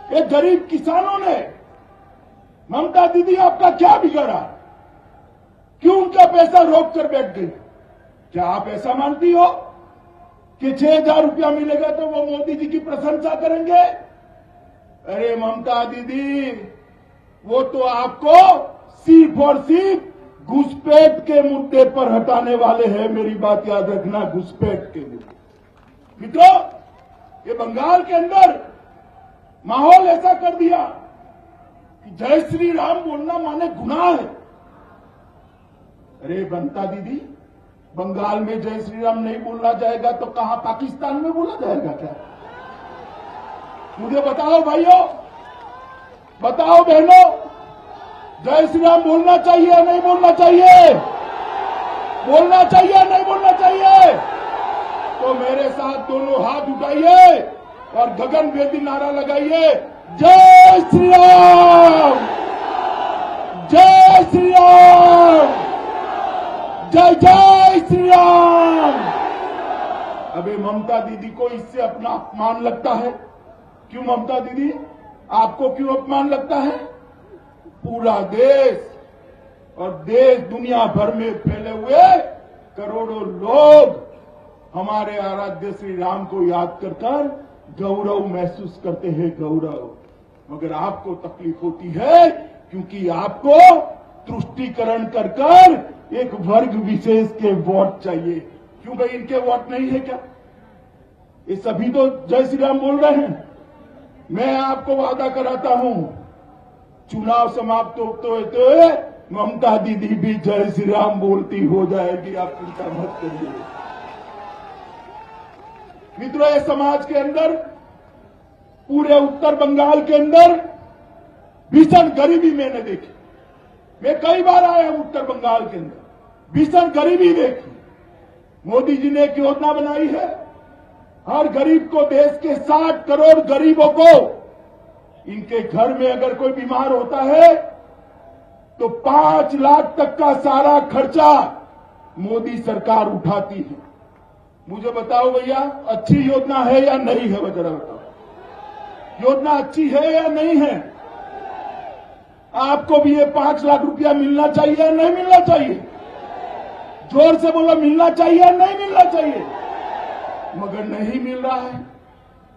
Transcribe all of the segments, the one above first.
ये गरीब किसानों ने, ममता दीदी आपका क्या बिगड़ा? क्यों उनका पैसा रोक कर बैठ गई? क्या आप ऐसा मानती हो कि 6,000 रुपया मिलेगा तो वो मोदी जी की प्रशंसा करेंगे? अरे ममता दीदी, वो तो आपको सिर्फ और सिर्फ घुसपैठ के मुद्दे पर हटाने वाले हैं। मेरी बात याद रखना, घुसपैठ के मुद्दे। मित्रों, ये बंगाल के अंदर माहौल ऐसा कर दिया कि जय श्री राम बोलना माने गुनाह है। अरे ममता दीदी, बंगाल में जय श्री राम नहीं बोलना जाएगा तो कहां पाकिस्तान में बोला जाएगा क्या? मुझे बताओ भाइयों, बताओ बहनों, जय श्री राम बोलना चाहिए या नहीं बोलना चाहिए? बोलना चाहिए या नहीं बोलना चाहिए? तो मेरे साथ दोनों हाथ उठाइए और गगनभेदी नारा लगाइए, जय श्री राम, जय श्री राम, जय जय श्री राम। अबे ममता दीदी को इससे अपना अपमान लगता है। क्यों ममता दीदी, आपको क्यों अपमान लगता है? पूरा देश और देश दुनिया भर में फैले हुए करोड़ों लोग हमारे आराध्य श्री राम को याद कर गौरव महसूस करते हैं, गौरव। मगर आपको तकलीफ होती है क्योंकि आपको तुष्टीकरण कर एक वर्ग विशेष के वोट चाहिए। क्यों भाई, इनके वोट नहीं है क्या? ये सभी तो जय श्री राम बोल रहे हैं। मैं आपको वादा कराता हूं, चुनाव समाप्त होते हुए ममता दीदी भी जय श्री राम बोलती हो जाएगी, आप चिंता मत करिए। मित्रों, ये समाज के अंदर, पूरे उत्तर बंगाल के अंदर भीषण गरीबी मैंने देखी। मैं कई बार आया हूं उत्तर बंगाल के अंदर, भीषण गरीबी देखी। मोदी जी ने एक योजना बनाई है, हर गरीब को, देश के 60 करोड़ गरीबों को, इनके घर में अगर कोई बीमार होता है तो 5 लाख तक का सारा खर्चा मोदी सरकार उठाती है। मुझे बताओ भैया, अच्छी योजना है या नहीं है? जरा बताओ, योजना अच्छी है या नहीं है? आपको भी ये 5 लाख रुपया मिलना चाहिए या नहीं मिलना चाहिए? जोर से बोलो, मिलना चाहिए या नहीं मिलना चाहिए? मगर नहीं मिल रहा है।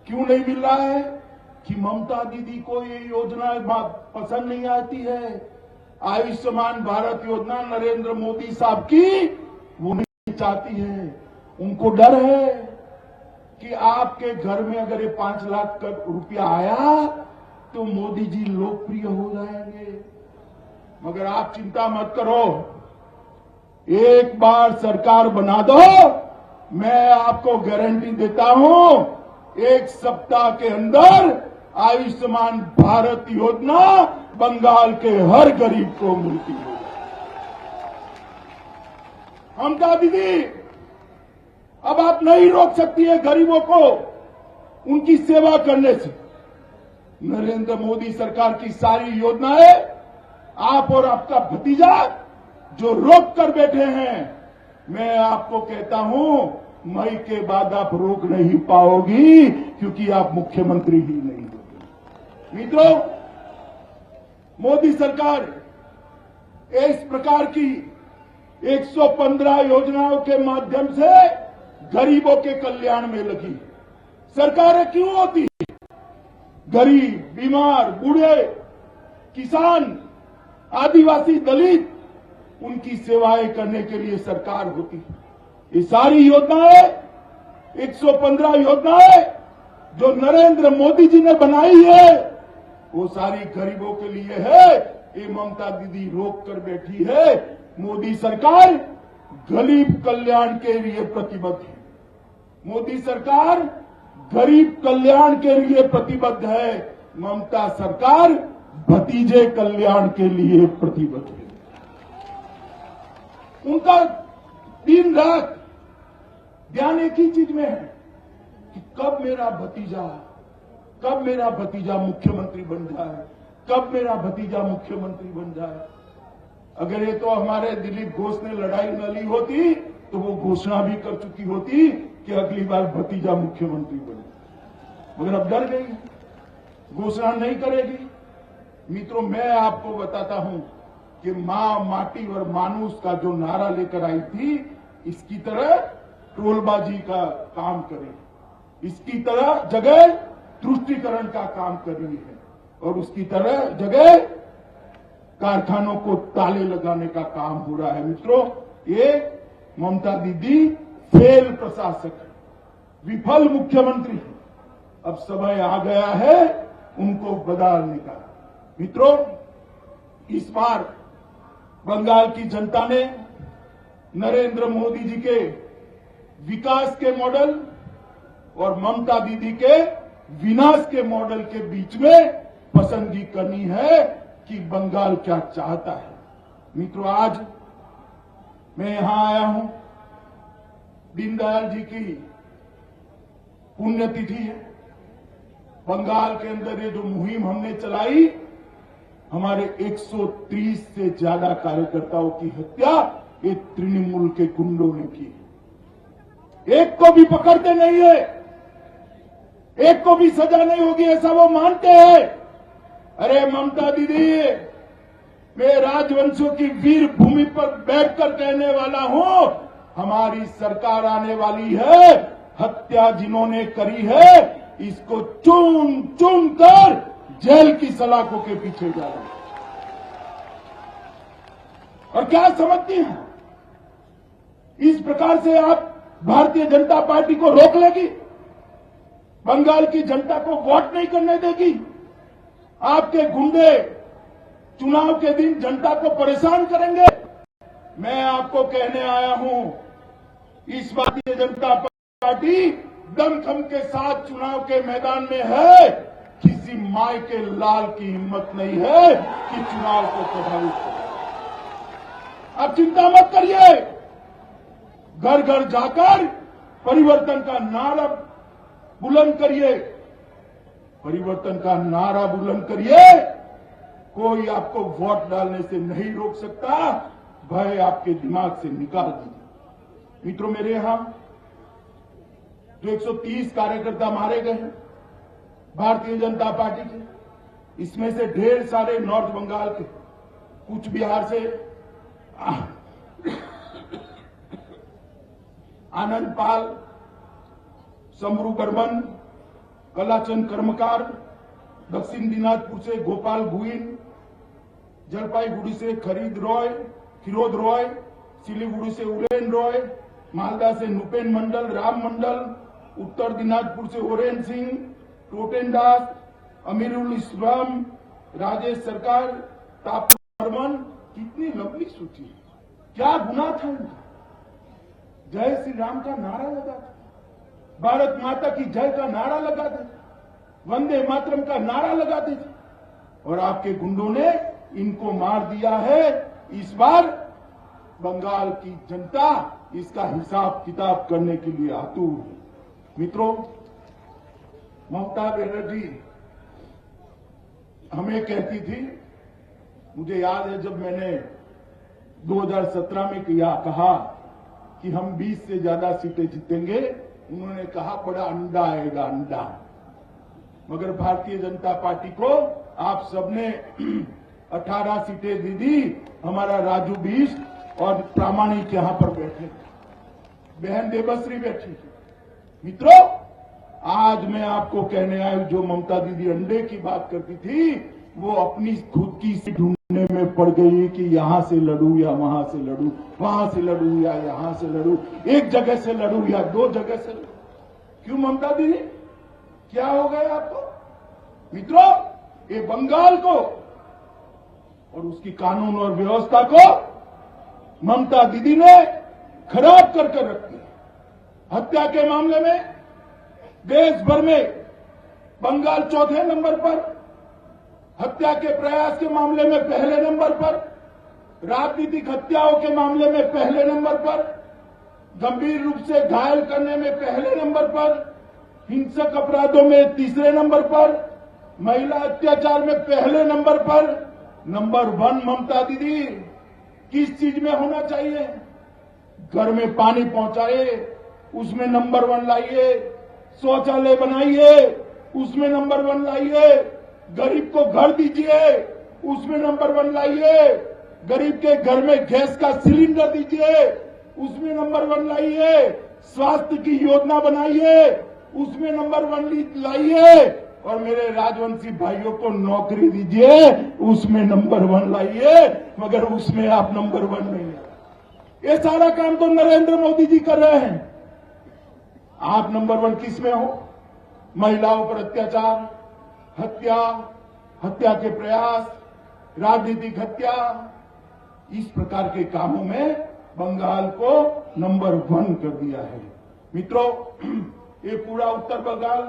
क्यों नहीं मिल रहा है? कि ममता दीदी को ये योजना पसंद नहीं आती है। आयुष्मान भारत योजना नरेंद्र मोदी साहब की वो नहीं चाहती है। उनको डर है कि आपके घर में अगर ये 5 लाख रुपया आया तो मोदी जी लोकप्रिय हो जाएंगे। मगर आप चिंता मत करो, एक बार सरकार बना दो, मैं आपको गारंटी देता हूं, 1 सप्ताह के अंदर आयुष्मान भारत योजना बंगाल के हर गरीब को मिलती है। ममता दीदी, अब आप नहीं रोक सकती है गरीबों को उनकी सेवा करने से। नरेंद्र मोदी सरकार की सारी योजनाएं आप और आपका भतीजा जो रोक कर बैठे हैं, मैं आपको कहता हूं, मई के बाद आप रोक नहीं पाओगी, क्योंकि आप मुख्यमंत्री ही नहीं होगी। मित्रों, मोदी सरकार इस प्रकार की 115 योजनाओं के माध्यम से गरीबों के कल्याण में लगी। सरकारें क्यों होती है? गरीब, बीमार, बूढ़े, किसान, आदिवासी, दलित, उनकी सेवाएं करने के लिए सरकार होती है। ये सारी योजनाएं, 115 योजनाएं जो नरेंद्र मोदी जी ने बनाई है, वो सारी गरीबों के लिए है। ये ममता दीदी रोक कर बैठी है। मोदी सरकार गरीब कल्याण के लिए प्रतिबद्ध है। मोदी सरकार गरीब कल्याण के लिए प्रतिबद्ध है। ममता सरकार भतीजे कल्याण के लिए प्रतिबद्ध है। उनका दिन रात ध्यान एक ही चीज में है कि कब मेरा भतीजा मुख्यमंत्री बन जाए, कब मेरा भतीजा मुख्यमंत्री बन जाए। अगर ये तो हमारे दिलीप घोष ने लड़ाई न ली होती तो वो घोषणा भी कर चुकी होती कि अगली बार भतीजा मुख्यमंत्री बने। मगर अब डर गई। घोषणा नहीं करेगी। मित्रों, मैं आपको बताता हूं कि मां, माटी और मानुष का जो नारा लेकर आई थी, इसकी तरह ट्रोलबाजी का काम करे, इसकी तरह जगह तुष्टीकरण का काम कर रही है और उसकी तरह जगह कारखानों को ताले लगाने का काम हो रहा है। मित्रों, ये ममता दीदी फेल प्रशासक है, विफल मुख्यमंत्री है। अब समय आ गया है उनको बदलने का। मित्रों, इस बार बंगाल की जनता ने नरेंद्र मोदी जी के विकास के मॉडल और ममता दीदी के विनाश के मॉडल के बीच में पसंदगी करनी है कि बंगाल क्या चाहता है। मित्रों, आज मैं यहां आया हूं, दीनदयाल जी की पुण्यतिथि है। बंगाल के अंदर ये जो मुहिम हमने चलाई, हमारे 130 से ज्यादा कार्यकर्ताओं की हत्या ये तृणमूल के गुंडों ने की। एक को भी पकड़ते नहीं है, एक को भी सजा नहीं होगी ऐसा वो मानते हैं। अरे ममता दीदी, मैं राजवंशों की वीर भूमि पर बैठकर कहने वाला हूं, हमारी सरकार आने वाली है। हत्या जिन्होंने करी है, इसको चुन चुन कर जेल की सलाखों के पीछे जा रहे हैं। और क्या समझती हैं, इस प्रकार से आप भारतीय जनता पार्टी को रोक लेगी, बंगाल की जनता को वोट नहीं करने देगी। आपके गुंडे चुनाव के दिन जनता को परेशान करेंगे। मैं आपको कहने आया हूं, इस भारतीय जनता पार्टी दमखम के साथ चुनाव के मैदान में है। किसी माय के लाल की हिम्मत नहीं है कि चुनाव को प्रभावित करे। आप चिंता मत करिए, घर घर जाकर परिवर्तन का नारा बुलंद करिए, परिवर्तन का नारा बुलंद करिए। कोई आपको वोट डालने से नहीं रोक सकता। भय आपके दिमाग से निकाल दीजिए। मित्रों, मेरे यहां जो 130 कार्यकर्ता मारे गए हैं भारतीय जनता पार्टी के, इसमें से ढेर सारे नॉर्थ बंगाल के, कुछ बिहार से, आनंद पाल, समरू बर्मन, कलाचंद कर्मकार, दक्षिण दिनाजपुर से गोपाल गुइन, जलपाईगुड़ी से खिरोद रॉय, सिलीगुड़ी से उलेन रॉय, मालदा से नुपेन मंडल, राम मंडल, उत्तर दिनाजपुर से ओरेन सिंह, टोटेन दास, अमीरुल इस्लाम, राजेश सरकार, तापस बर्मन। कितनी लंबी सूची है। क्या गुनाह था इनका? जय श्री राम का नारा लगाते, भारत माता की जय का नारा लगाते, वंदे मातरम का नारा लगाते थे, और आपके गुंडों ने इनको मार दिया है। इस बार बंगाल की जनता इसका हिसाब किताब करने के लिए आतुर है। मित्रों, ममता बनर्जी हमें कहती थी, मुझे याद है जब मैंने 2017 में कहा कि हम 20 से ज्यादा सीटें जीतेंगे, उन्होंने कहा बड़ा अंडा आएगा, अंडा। मगर भारतीय जनता पार्टी को आप सबने 18 सीटें दे दी। हमारा राजू 20 और प्रामाणिक यहां पर बैठे, बहन देवश्री बैठी। मित्रों, आज मैं आपको कहने आया, जो ममता दीदी अंडे की बात करती थी, वो अपनी खुद की सीट ढूंढने में पड़ गई कि यहां से लड़ू या वहां से लड़ू, वहां से लड़ू या यहां से लड़ू, एक जगह से लड़ू या 2 जगह से लड़ू। क्यों ममता दीदी, क्या हो गया आपको? मित्रों, ये बंगाल को और उसकी कानून और व्यवस्था को ममता दीदी ने खराब करके रख दिया। हत्या के मामले में देश भर में बंगाल चौथे नंबर पर, हत्या के प्रयास के मामले में पहले नंबर पर, राजनीतिक हत्याओं के मामले में पहले नंबर पर, गंभीर रूप से घायल करने में पहले नंबर पर, हिंसक अपराधों में तीसरे नंबर पर, महिला अत्याचार में पहले नंबर पर। नंबर 1 ममता दीदी किस चीज में होना चाहिए? घर में पानी पहुंचाए, उसमें नंबर 1 लाइए, शौचालय बनाइए, उसमें नंबर 1 लाइए, गरीब को घर दीजिए, उसमें नंबर 1 लाइए। गरीब के घर में गैस का सिलेंडर दीजिए, उसमें नंबर 1 लाइए। स्वास्थ्य की योजना बनाइए, उसमें नंबर 1 लाइए। और मेरे राजवंशी भाइयों को नौकरी दीजिए, उसमें नंबर 1 लाइए। मगर उसमें आप नंबर 1 नहीं लाए। ये सारा काम तो नरेंद्र मोदी जी कर रहे हैं। आप नंबर 1 किस में हो? महिलाओं पर अत्याचार, हत्या के प्रयास, राजनीतिक हत्या, इस प्रकार के कामों में बंगाल को नंबर 1 कर दिया है। मित्रों, ये पूरा उत्तर बंगाल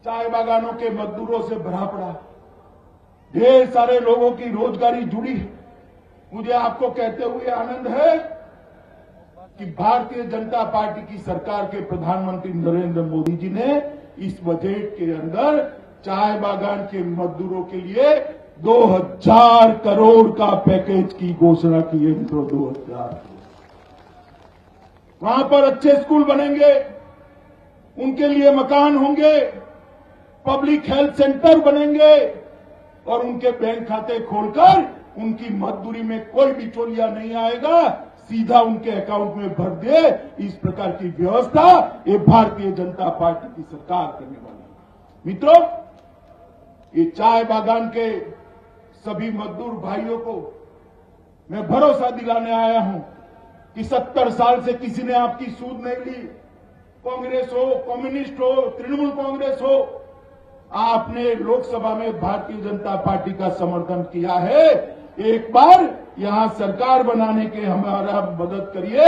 चाय बागानों के मजदूरों से भरा पड़ा। ढेर सारे लोगों की रोजगारी जुड़ी है। मुझे आपको कहते हुए आनंद है कि भारतीय जनता पार्टी की सरकार के प्रधानमंत्री नरेंद्र मोदी जी ने इस बजट के अंदर चाय बागान के मजदूरों के लिए 2000 करोड़ का पैकेज की घोषणा की है। मित्रों, 2000। वहां पर अच्छे स्कूल बनेंगे, उनके लिए मकान होंगे, पब्लिक हेल्थ सेंटर बनेंगे और उनके बैंक खाते खोलकर उनकी मजदूरी में कोई बिचौलिया नहीं आएगा, सीधा उनके अकाउंट में भर दे। इस प्रकार की व्यवस्था ये भारतीय जनता पार्टी की सरकार करने वाली है। मित्रों, ये चाय बागान के सभी मजदूर भाइयों को मैं भरोसा दिलाने आया हूं कि 70 साल से किसी ने आपकी सूद नहीं ली। कांग्रेस हो, कम्युनिस्ट हो, तृणमूल कांग्रेस हो, आपने लोकसभा में भारतीय जनता पार्टी का समर्थन किया है। एक बार यहां सरकार बनाने के हमारा मदद करिए।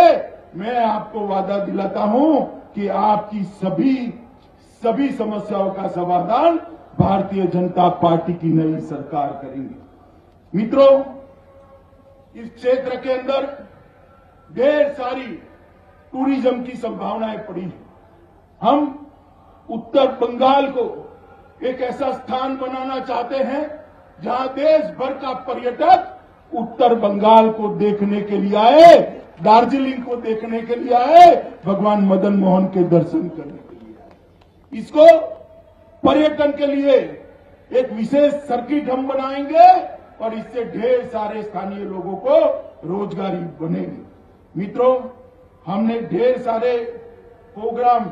मैं आपको वादा दिलाता हूं कि आपकी सभी समस्याओं का समाधान भारतीय जनता पार्टी की नई सरकार करेंगे। मित्रों, इस क्षेत्र के अंदर ढेर सारी टूरिज्म की संभावनाएं पड़ी हैं। हम उत्तर बंगाल को एक ऐसा स्थान बनाना चाहते हैं जहां देश भर का पर्यटक उत्तर बंगाल को देखने के लिए आए, दार्जिलिंग को देखने के लिए आए, भगवान मदन मोहन के दर्शन करने के लिए आए। इसको पर्यटन के लिए एक विशेष सर्किट हम बनाएंगे और इससे ढेर सारे स्थानीय लोगों को रोजगारी बनेगी। मित्रों, हमने ढेर सारे प्रोग्राम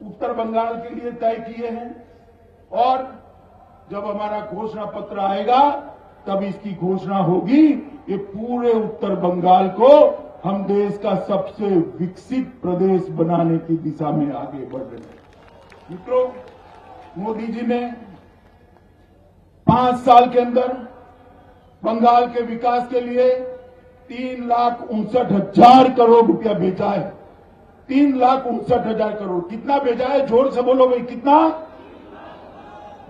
उत्तर बंगाल के लिए तय किए हैं और जब हमारा घोषणा पत्र आएगा तब इसकी घोषणा होगी। ये पूरे उत्तर बंगाल को हम देश का सबसे विकसित प्रदेश बनाने की दिशा में आगे बढ़ रहे हैं। मित्रों, मोदी जी ने 5 साल के अंदर बंगाल के विकास के लिए 3,59,000 करोड़ रुपया भेजा है। 3,59,000 करोड़। कितना भेजा है? जोर से बोलो भाई, कितना?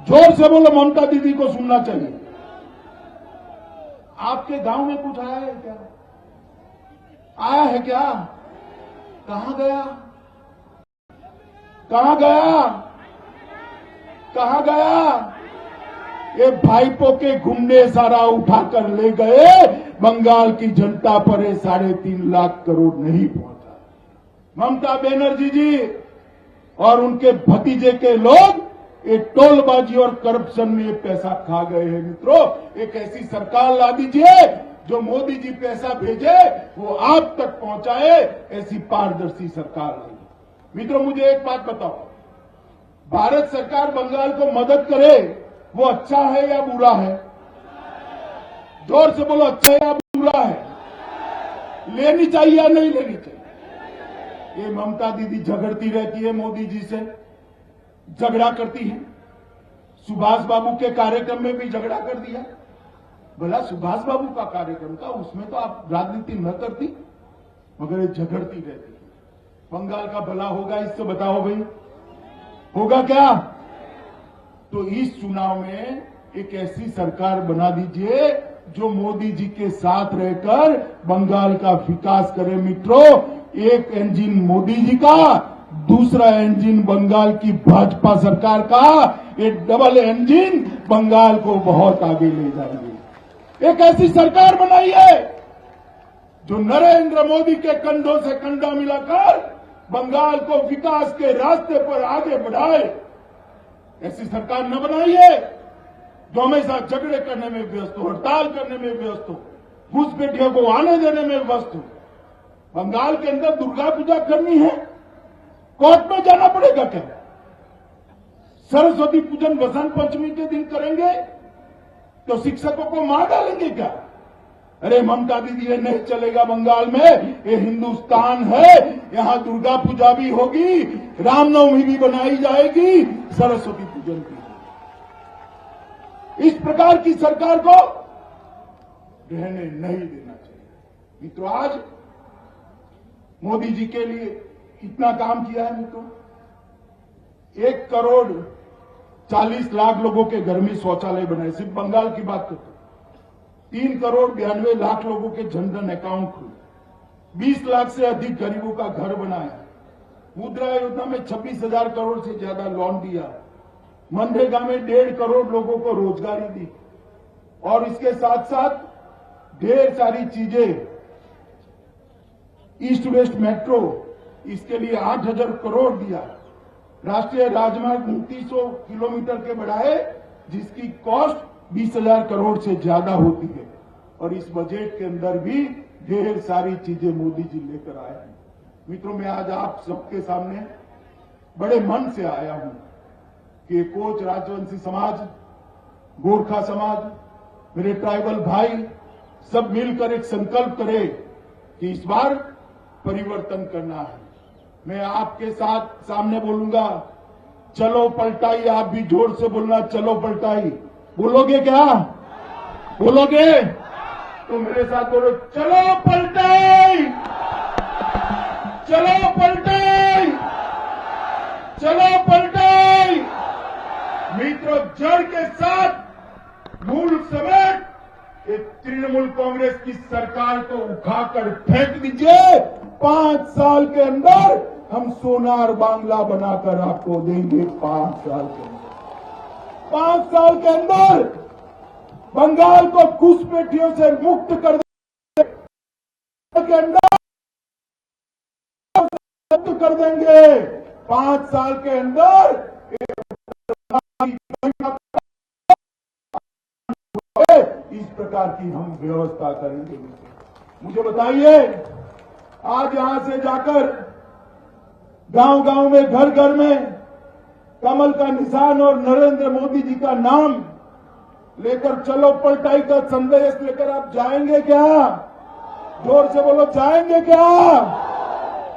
जोर से बोलो, ममता दीदी को सुनना चाहिए। आपके गांव में कुछ आया है क्या? आया है क्या? कहां गया? कहां गया? कहां गया? ये भाईपो के गुंडे सारा उठाकर ले गए। बंगाल की जनता पर 3.5 लाख करोड़ नहीं पहुंचा। ममता बनर्जी जी और उनके भतीजे के लोग ये टोलबाजी और करप्शन में ये पैसा खा गए हैं। मित्रों, एक ऐसी सरकार ला दीजिए जो मोदी जी पैसा भेजे वो आप तक पहुंचाए, ऐसी पारदर्शी सरकार नहीं। मित्रों, मुझे एक बात बताओ, भारत सरकार बंगाल को मदद करे वो अच्छा है या बुरा है? जोर से बोलो, अच्छा है या बुरा है? लेनी चाहिए या नहीं लेनी चाहिए? ये ममता दीदी झगड़ती रहती है, मोदी जी से झगड़ा करती है। सुभाष बाबू के कार्यक्रम में भी झगड़ा कर दिया। भला सुभाष बाबू का कार्यक्रम था, उसमें तो आप राजनीति न करती, मगर ये झगड़ती रहती है। बंगाल का भला होगा इससे बताओ भाई, होगा क्या? तो इस चुनाव में एक ऐसी सरकार बना दीजिए जो मोदी जी के साथ रहकर बंगाल का विकास करे। मित्रों, एक इंजन मोदी जी का, दूसरा इंजन बंगाल की भाजपा सरकार का, ये डबल इंजन बंगाल को बहुत आगे ले जाएंगे। एक ऐसी सरकार बनाइए जो नरेंद्र मोदी के कंधों से कंधा मिलाकर बंगाल को विकास के रास्ते पर आगे बढ़ाए। ऐसी सरकार न बनाइए जो हमेशा झगड़े करने में व्यस्त हो, हड़ताल करने में व्यस्त हो, घुसपैठियों को आने देने में व्यस्त हो। बंगाल के अंदर दुर्गा पूजा करनी है, कोर्ट में जाना पड़ेगा क्या? सरस्वती पूजन वसंत पंचमी के दिन करेंगे तो शिक्षकों को मार डालेंगे क्या? अरे ममता दीदी, ये नहीं चलेगा बंगाल में। ये हिंदुस्तान है, यहां दुर्गा पूजा भी होगी, रामनवमी भी बनाई जाएगी, सरस्वती पूजन भी होगी। इस प्रकार की सरकार को रहने नहीं देना चाहिए। मित्रों, आज मोदी जी के लिए कितना काम किया है मित्रों? 1,40,00,000 लोगों के घर में शौचालय बनाए, सिर्फ बंगाल की बात करते। 3,92,00,000 लोगों के जनधन अकाउंट खुले, 20 लाख से अधिक गरीबों का घर बनाया, मुद्रा योजना में 26,000 करोड़ से ज्यादा लोन दिया, मनरेगा में 1.5 करोड़ लोगों को रोजगारी दी, और इसके साथ साथ ढेर सारी चीजें, ईस्ट वेस्ट मेट्रो, इसके लिए 8,000 करोड़ दिया, राष्ट्रीय राजमार्ग 2900 किलोमीटर के बढ़ाए, जिसकी कॉस्ट 20,000 करोड़ से ज्यादा होती है। और इस बजट के अंदर भी ढेर सारी चीजें मोदी जी लेकर आए हैं। मित्रों, मैं आज आप सबके सामने बड़े मन से आया हूं कि कोच राजवंशी समाज, गोरखा समाज, मेरे ट्राइबल भाई सब मिलकर एक संकल्प करें कि इस बार परिवर्तन करना है। मैं आपके साथ सामने बोलूंगा, चलो पलटाई। आप भी जोर से बोलना, चलो पलटाई। बोलोगे क्या? बोलोगे? तो मेरे साथ बोलो, चलो पलटाई, चलो पलटाई, चलो पलटाई। मित्रों, जड़ के साथ मूल समेत एक तृणमूल कांग्रेस की सरकार को उखाकर फेंक दीजिए। 5 साल के अंदर हम सोनार बांग्ला बनाकर आपको देंगे। 5 साल के अंदर, 5 साल के अंदर बंगाल को घुसपैठियों से मुक्त कर देंगे, के अंदर मुक्त कर देंगे। 5 साल के अंदर इस प्रकार की हम व्यवस्था करेंगे। मुझे बताइए, आज यहां से जाकर गांव-गांव में, घर-घर में कमल का निशान और नरेंद्र मोदी जी का नाम लेकर चलो पलटाई का संदेश लेकर आप जाएंगे क्या? जोर से बोलो, जाएंगे क्या?